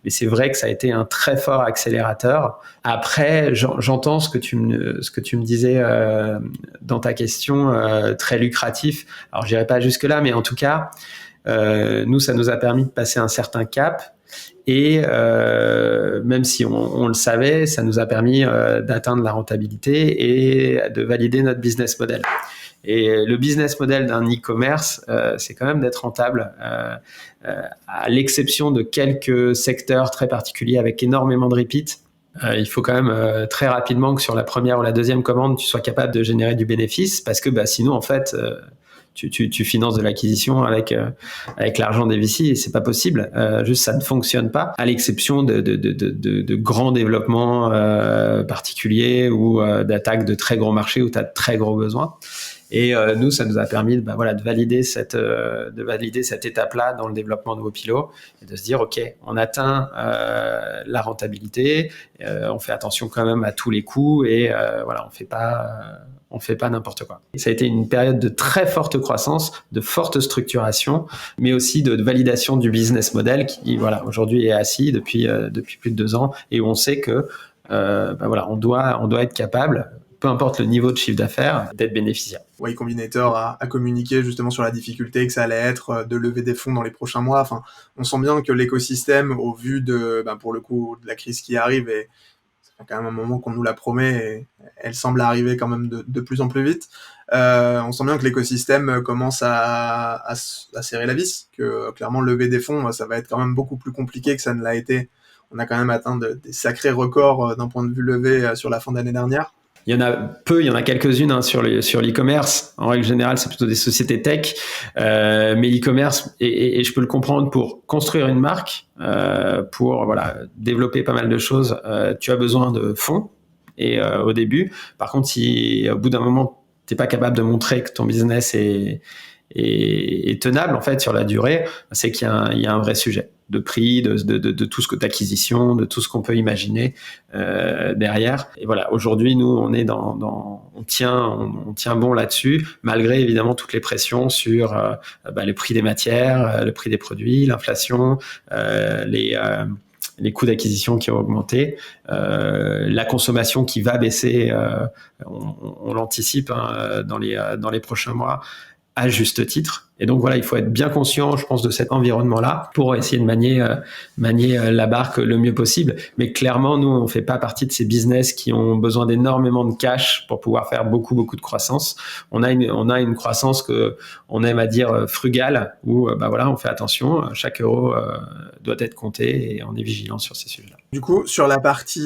Mais c'est vrai que ça a été un très fort accélérateur. Après, j'entends ce que tu me disais dans ta question, très lucratif. Alors, j'irai pas jusque-là, mais en tout cas, nous, ça nous a permis de passer un certain cap. Et même si on le savait, ça nous a permis d'atteindre la rentabilité et de valider notre business model. Et le business model d'un e-commerce, c'est quand même d'être rentable, à l'exception de quelques secteurs très particuliers avec énormément de repeat. Il faut quand même très rapidement que sur la première ou la deuxième commande, tu sois capable de générer du bénéfice parce que sinon, en fait, tu finances de l'acquisition avec l'argent des VC et c'est pas possible. Juste, ça ne fonctionne pas, à l'exception de grands développements particuliers ou d'attaques de très gros marchés où tu as de très gros besoins. Et nous, ça nous a permis de valider cette étape-là dans le développement de Wopilo et de se dire, OK, on atteint la rentabilité, on fait attention quand même à tous les coûts et on fait pas n'importe quoi. Et ça a été une période de très forte croissance, de forte structuration, mais aussi de validation du business model qui, aujourd'hui est assis depuis plus de 2 ans et où on sait que, on doit être capable, peu importe le niveau de chiffre d'affaires, d'être bénéficiaire. Y Combinator a communiqué justement sur la difficulté que ça allait être de lever des fonds dans les prochains mois. Enfin, on sent bien que l'écosystème, au vu de, pour le coup, de la crise qui arrive, y a quand même un moment qu'on nous la promet et elle semble arriver quand même de plus en plus vite. On sent bien que l'écosystème commence à serrer la vis, que clairement lever des fonds, ça va être quand même beaucoup plus compliqué que ça ne l'a été. On a quand même atteint des sacrés records d'un point de vue levé sur la fin d'année dernière. Il y en a peu, il y en a quelques-unes hein, sur l'e-commerce. En règle générale, c'est plutôt des sociétés tech. Mais l'e-commerce, et je peux le comprendre, pour construire une marque, pour développer pas mal de choses, tu as besoin de fonds. Et au début, par contre, si au bout d'un moment, tu n'es pas capable de montrer que ton business est tenable en fait sur la durée, c'est qu'il y a un vrai sujet de prix, de tout ce que d'acquisition, de tout ce qu'on peut imaginer derrière. Et voilà, aujourd'hui, nous, on est on tient bon là-dessus, malgré évidemment toutes les pressions sur le prix des matières, le prix des produits, l'inflation, les coûts d'acquisition qui ont augmenté, la consommation qui va baisser, on l'anticipe hein, dans les prochains mois, à juste titre. Et donc voilà, il faut être bien conscient, je pense, de cet environnement-là pour essayer de manier la barque le mieux possible. Mais clairement, nous, on fait pas partie de ces business qui ont besoin d'énormément de cash pour pouvoir faire beaucoup de croissance. On a une croissance que on aime à dire frugale, où on fait attention, chaque euro doit être compté et on est vigilant sur ces sujets-là. Du coup, sur la partie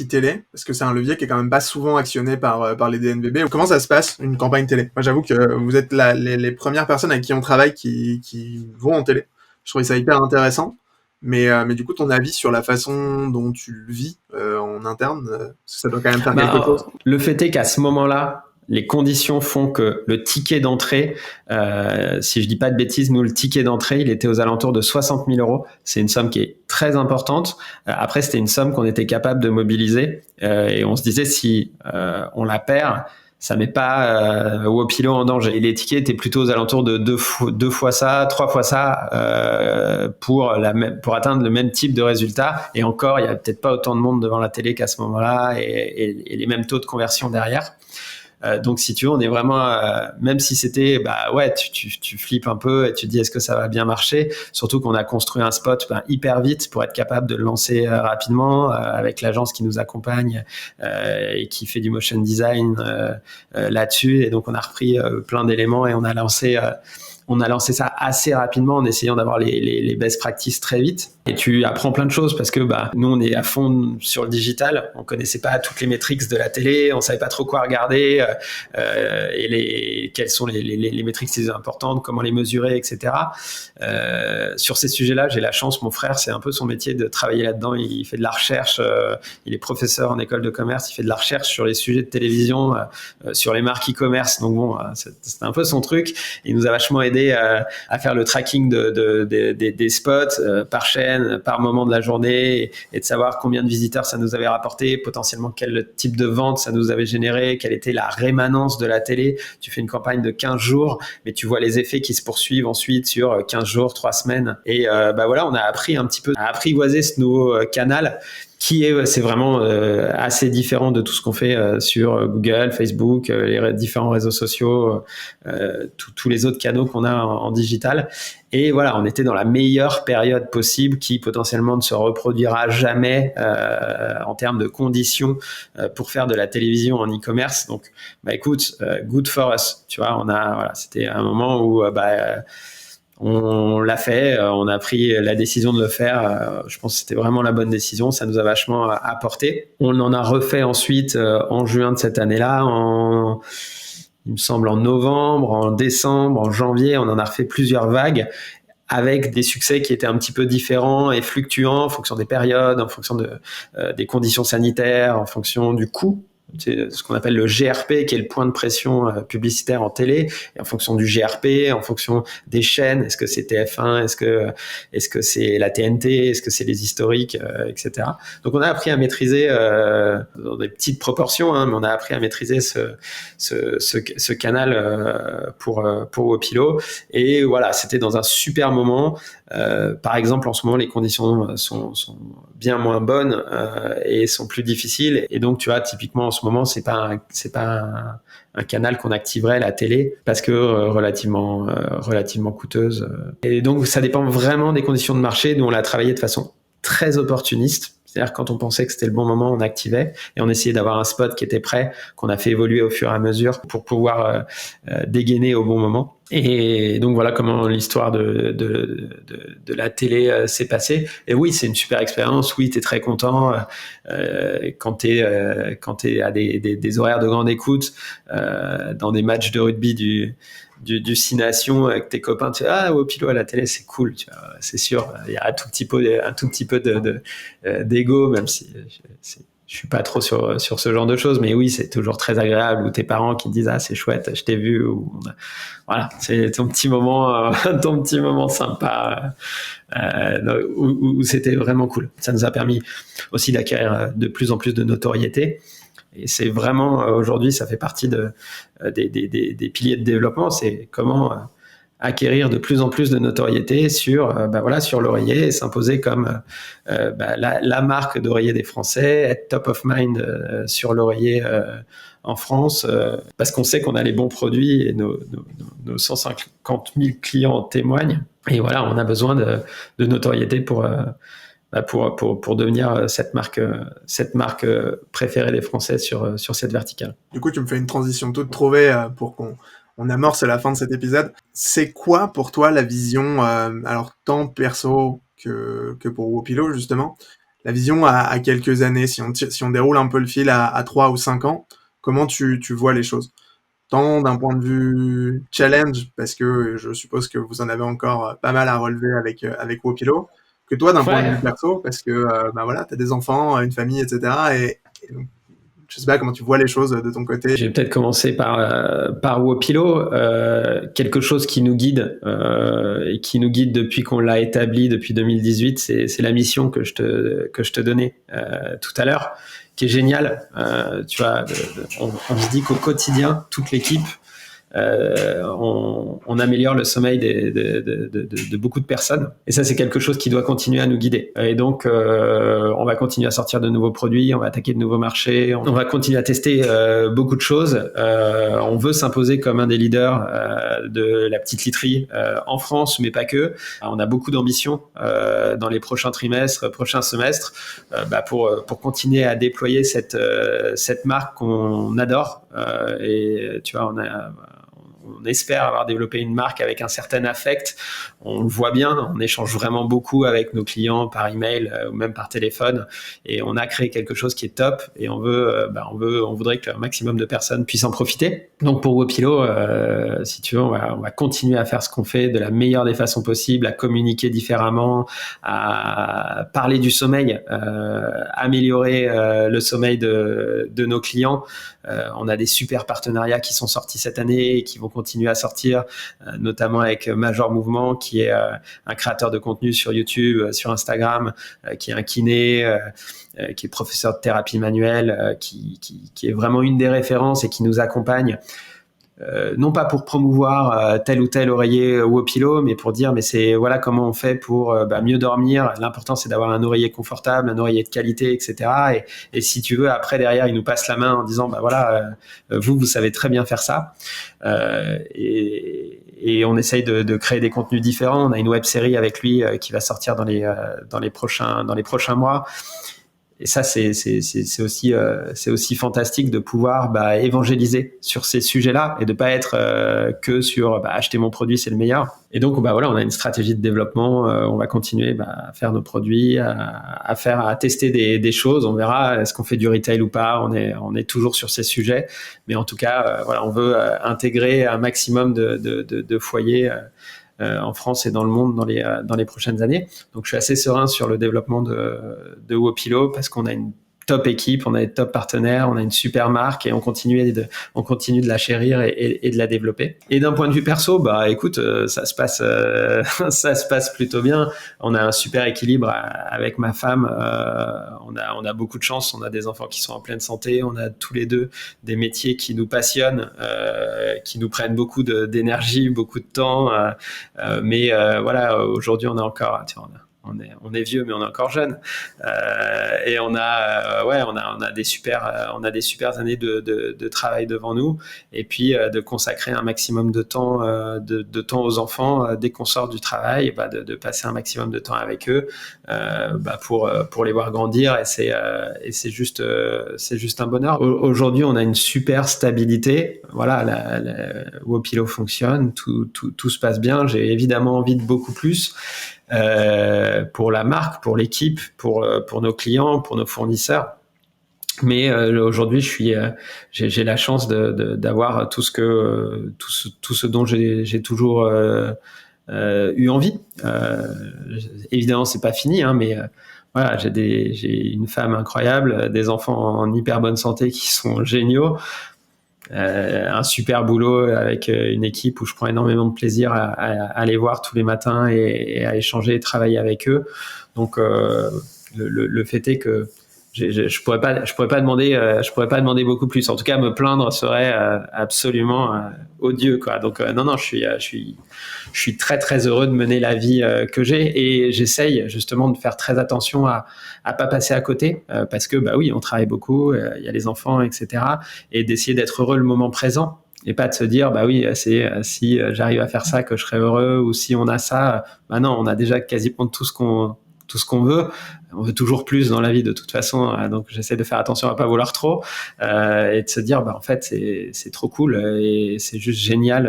télé, parce que c'est un levier qui est quand même pas souvent actionné par les DNVB, comment ça se passe une campagne télé? Moi, j'avoue que vous êtes les premières personnes avec qui on travaille qui vont en télé. Je trouvais ça hyper intéressant. Mais du coup, ton avis sur la façon dont tu le vis en interne, ça doit quand même faire quelque chose. Le fait est qu'à ce moment-là, les conditions font que le ticket d'entrée, si je dis pas de bêtises, nous, le ticket d'entrée, il était aux alentours de 60 000 euros. C'est une somme qui est très importante. Après, c'était une somme qu'on était capable de mobiliser. Et on se disait, si on la perd, ça met pas Wopilo en danger. Et les tickets étaient plutôt aux alentours de deux fois ça, 3 fois ça, pour atteindre le même type de résultat. Et encore, il y a peut-être pas autant de monde devant la télé qu'à ce moment-là et les mêmes taux de conversion derrière. Donc si tu veux, on est vraiment, même si c'était, tu flippes un peu et tu te dis est-ce que ça va bien marcher, surtout qu'on a construit un spot hyper vite pour être capable de le lancer rapidement avec l'agence qui nous accompagne et qui fait du motion design là-dessus. Et donc on a repris plein d'éléments et on a lancé ça assez rapidement en essayant d'avoir les best practices très vite. Et tu apprends plein de choses parce que nous, on est à fond sur le digital. On connaissait pas toutes les métriques de la télé. On savait pas trop quoi regarder et quelles sont les métriques les plus importantes, comment les mesurer, etc. Sur ces sujets-là, j'ai la chance. Mon frère, c'est un peu son métier de travailler là-dedans. Il fait de la recherche. Il est professeur en école de commerce. Il fait de la recherche sur les sujets de télévision, sur les marques e-commerce. Donc bon, c'est un peu son truc. Il nous a vachement aidé à faire le tracking des spots par chaîne, par moment de la journée et de savoir combien de visiteurs ça nous avait rapporté, potentiellement quel type de vente ça nous avait généré, quelle était la rémanence de la télé. Tu fais une campagne de 15 jours, mais tu vois les effets qui se poursuivent ensuite sur 15 jours, 3 semaines. Et on a appris un petit peu à apprivoiser ce nouveau canal c'est vraiment assez différent de tout ce qu'on fait sur Google, Facebook, les différents réseaux sociaux, tous les autres canaux qu'on a en digital. Et voilà, on était dans la meilleure période possible qui potentiellement ne se reproduira jamais en termes de conditions pour faire de la télévision en e-commerce. Donc, écoute, good for us. Tu vois, c'était un moment où on l'a fait, on a pris la décision de le faire. Je pense que c'était vraiment la bonne décision. Ça nous a vachement apporté. On en a refait ensuite en juin de cette année-là, il me semble en novembre, en décembre, en janvier. On en a refait plusieurs vagues avec des succès qui étaient un petit peu différents et fluctuants en fonction des périodes, en fonction des conditions sanitaires, en fonction du coût. C'est ce qu'on appelle le GRP, qui est le point de pression publicitaire en télé, et en fonction du GRP, en fonction des chaînes, est-ce que c'est TF1, est-ce que c'est la TNT, est-ce que c'est les historiques, etc. Donc on a appris à maîtriser dans des petites proportions, mais on a appris à maîtriser ce canal pour Wopilo. Et voilà, c'était dans un super moment. Par exemple, en ce moment, les conditions sont bien moins bonnes et sont plus difficiles. Et donc, tu vois, typiquement, en ce moment, c'est pas un canal qu'on activerait la télé parce que relativement coûteuse. Et donc, ça dépend vraiment des conditions de marché. Nous, on l'a travaillé de façon très opportuniste. C'est-à-dire quand on pensait que c'était le bon moment, on activait et on essayait d'avoir un spot qui était prêt, qu'on a fait évoluer au fur et à mesure pour pouvoir dégainer au bon moment. Et donc voilà comment l'histoire de la télé s'est passée. Et oui, c'est une super expérience. Oui, t'es très content quand t'es à des horaires de grande écoute dans des matchs de rugby du Six Nations avec tes copains. Tu dis, ah, Wopilo à la télé, c'est cool. Tu vois, c'est sûr. Il y a un tout petit peu d'ego, même si je suis pas trop sur ce genre de choses, mais oui, c'est toujours très agréable. Ou tes parents qui te disent, ah, c'est chouette, je t'ai vu. Voilà, c'est ton petit moment sympa où c'était vraiment cool. Ça nous a permis aussi d'acquérir de plus en plus de notoriété. Et c'est vraiment, aujourd'hui, ça fait partie des piliers de développement. C'est comment acquérir de plus en plus de notoriété sur l'oreiller et s'imposer comme la marque d'oreiller des Français, être top of mind sur l'oreiller en France, parce qu'on sait qu'on a les bons produits et nos 150 000 clients en témoignent. Et voilà, on a besoin de notoriété pour devenir cette marque préférée des Français sur cette verticale. Du coup, tu me fais une transition toute trouvée pour qu'on amorce la fin de cet épisode. C'est quoi pour toi la vision, alors tant perso que pour Wopilo justement, la vision à quelques années, si on déroule un peu le fil à 3 ou 5 ans, comment tu vois les choses? Tant d'un point de vue challenge, parce que je suppose que vous en avez encore pas mal à relever avec Wopilo, que toi d'un point de vue perso, parce que voilà, t'as des enfants, une famille, etc. Et donc, je sais pas comment tu vois les choses de ton côté. Je vais peut-être commencer par Wopilo, quelque chose qui nous guide et qui nous guide depuis qu'on l'a établi depuis 2018. C'est la mission que je te donnais tout à l'heure, qui est géniale. Tu vois, on se dit qu'au quotidien, toute l'équipe, on améliore le sommeil de beaucoup de personnes, et ça c'est quelque chose qui doit continuer à nous guider. Et donc on va continuer à sortir de nouveaux produits, on va attaquer de nouveaux marchés, on va continuer à tester beaucoup de choses. On veut s'imposer comme un des leaders de la petite literie en France, mais pas que. On a beaucoup d'ambition dans les prochains trimestres, prochains semestres, pour continuer à déployer cette marque qu'on adore. Et tu vois, on espère avoir développé une marque avec un certain affect. On le voit bien, on échange vraiment beaucoup avec nos clients par email ou même par téléphone, et on a créé quelque chose qui est top, et on voudrait que un maximum de personnes puissent en profiter. Donc pour Wopilo, si tu veux, on va continuer à faire ce qu'on fait de la meilleure des façons possibles, à communiquer différemment, à parler du sommeil, améliorer le sommeil de nos clients. On a des super partenariats qui sont sortis cette année et qui vont continuer à sortir, notamment avec Major Mouvement, qui est un créateur de contenu sur YouTube, sur Instagram, qui est un kiné, qui est professeur de thérapie manuelle, qui est vraiment une des références et qui nous accompagne. Non pas pour promouvoir tel ou tel oreiller Wopilo, mais pour dire voilà comment on fait pour mieux dormir. L'important c'est d'avoir un oreiller confortable, un oreiller de qualité, etc. Et si tu veux, après derrière il nous passe la main en disant vous savez très bien faire ça. Et on essaye de créer des contenus différents. On a une web série avec lui qui va sortir dans les prochains mois. Et ça, c'est aussi fantastique de pouvoir évangéliser sur ces sujets-là et de pas être que sur acheter mon produit, c'est le meilleur. Et donc on a une stratégie de développement. On va continuer à faire nos produits, à tester des choses. On verra est-ce qu'on fait du retail ou pas. On est toujours sur ces sujets, mais en tout cas, on veut intégrer un maximum de foyers en France et dans le monde dans les prochaines années. Donc je suis assez serein sur le développement de Wopilo, parce qu'on a une top équipe, on a des top partenaires, on a une super marque, et on continue de la chérir et de la développer. Et d'un point de vue perso, écoute, ça se passe plutôt bien. On a un super équilibre avec ma femme. On a beaucoup de chance. On a des enfants qui sont en pleine santé. On a tous les deux des métiers qui nous passionnent, qui nous prennent beaucoup d'énergie, beaucoup de temps. Mais aujourd'hui, on a encore, on est vieux mais on est encore jeune, et on a des super années de travail devant nous, et puis de consacrer un maximum de temps aux enfants dès qu'on sort du travail, de passer un maximum de temps avec eux, pour les voir grandir, et c'est juste un bonheur. Aujourd'hui, on a une super stabilité. Voilà, Wopilo fonctionne, tout se passe bien. J'ai évidemment envie de beaucoup plus, pour la marque, pour l'équipe, pour nos clients, pour nos fournisseurs. Mais aujourd'hui, j'ai la chance d'avoir tout ce dont j'ai toujours eu envie. Évidemment, c'est pas fini, hein, mais voilà, j'ai une femme incroyable, des enfants en hyper bonne santé qui sont géniaux. Un super boulot avec une équipe où je prends énormément de plaisir à aller voir tous les matins et à échanger et travailler avec eux. Donc le fait est que je pourrais pas demander beaucoup plus. En tout cas, me plaindre serait absolument odieux, quoi. Donc non, je suis très très heureux de mener la vie que j'ai, et j'essaye justement de faire très attention à pas passer à côté, parce que oui, on travaille beaucoup, il y a les enfants, etc., et d'essayer d'être heureux le moment présent, et pas de se dire oui, c'est si j'arrive à faire ça que je serai heureux, ou si on a ça, non, on a déjà quasiment tout ce qu'on veut. On veut toujours plus dans la vie de toute façon, donc j'essaie de faire attention à pas vouloir trop, et de se dire en fait c'est trop cool, et c'est juste génial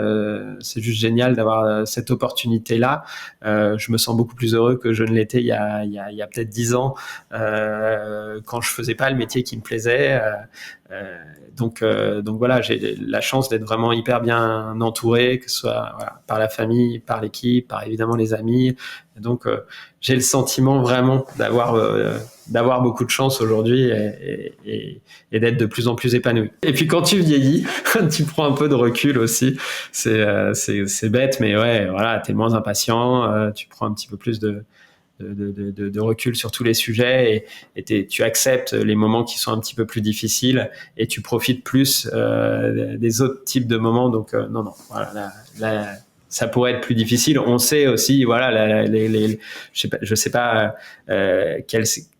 d'avoir cette opportunité là. Je me sens beaucoup plus heureux que je ne l'étais il y a peut-être 10 ans, quand je faisais pas le métier qui me plaisait. Donc voilà, j'ai la chance d'être vraiment hyper bien entouré, que ce soit par la famille, par l'équipe, par évidemment les amis. Donc j'ai le sentiment vraiment d'avoir beaucoup de chance aujourd'hui, et d'être de plus en plus épanoui. Et puis quand tu vieillis, tu prends un peu de recul aussi. C'est bête, mais ouais, voilà, t'es moins impatient, tu prends un petit peu plus de recul sur tous les sujets, et tu acceptes les moments qui sont un petit peu plus difficiles, et tu profites plus des autres types de moments. Donc non, voilà, ça pourrait être plus difficile. On sait aussi, voilà, je sais pas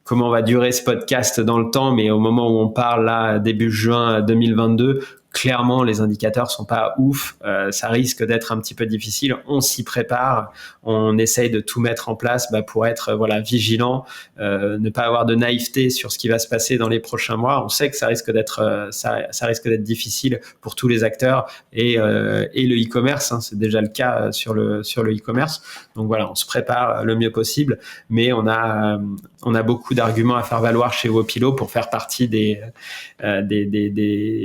comment va durer ce podcast dans le temps, mais au moment où on parle là, début juin 2022, clairement, les indicateurs sont pas ouf. Ça risque d'être un petit peu difficile. On s'y prépare. On essaye de tout mettre en place pour être vigilant, ne pas avoir de naïveté sur ce qui va se passer dans les prochains mois. On sait que ça risque d'être difficile pour tous les acteurs, et le e-commerce, hein, c'est déjà le cas sur le e-commerce. Donc voilà, on se prépare le mieux possible, mais on a beaucoup d'arguments à faire valoir chez Wopilo pour faire partie des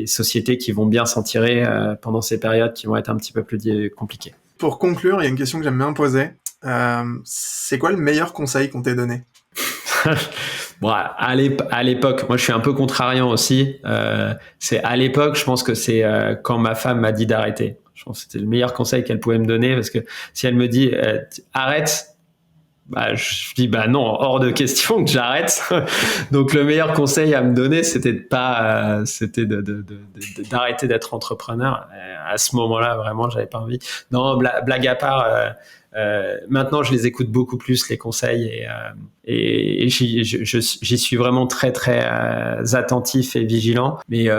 sociétés qui vont bien s'en tirer pendant ces périodes qui vont être un petit peu plus compliquées. Pour conclure, il y a une question que j'aime bien poser. C'est quoi le meilleur conseil qu'on t'ait donné? À l'époque, moi je suis un peu contrariant aussi. C'est à l'époque, je pense que c'est quand ma femme m'a dit d'arrêter. Je pense que c'était le meilleur conseil qu'elle pouvait me donner, parce que si elle me dit arrête, je dis non, hors de question que j'arrête. Donc le meilleur conseil à me donner, c'était d'arrêter d'être entrepreneur. À ce moment-là, vraiment, j'avais pas envie. Non, blague à part, maintenant je les écoute beaucoup plus, les conseils, et j'y suis vraiment très très attentif et vigilant. Mais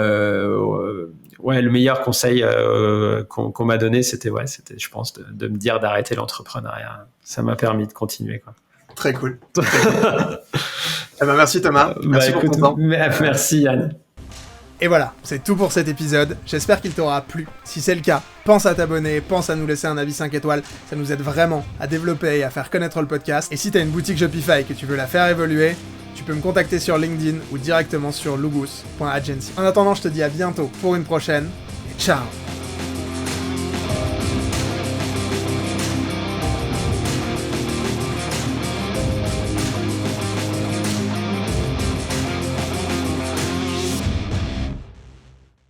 le meilleur conseil qu'on m'a donné, c'était je pense de me dire d'arrêter l'entrepreneuriat. Ça m'a permis de continuer, quoi. Très cool. Merci Thomas. Merci pour ton temps. Merci Yann. Et voilà, c'est tout pour cet épisode. J'espère qu'il t'aura plu. Si c'est le cas, pense à t'abonner, pense à nous laisser un avis 5 étoiles. Ça nous aide vraiment à développer et à faire connaître le podcast. Et si t'as une boutique Shopify et que tu veux la faire évoluer, tu peux me contacter sur LinkedIn ou directement sur lugus.agency. En attendant, je te dis à bientôt pour une prochaine. Et ciao!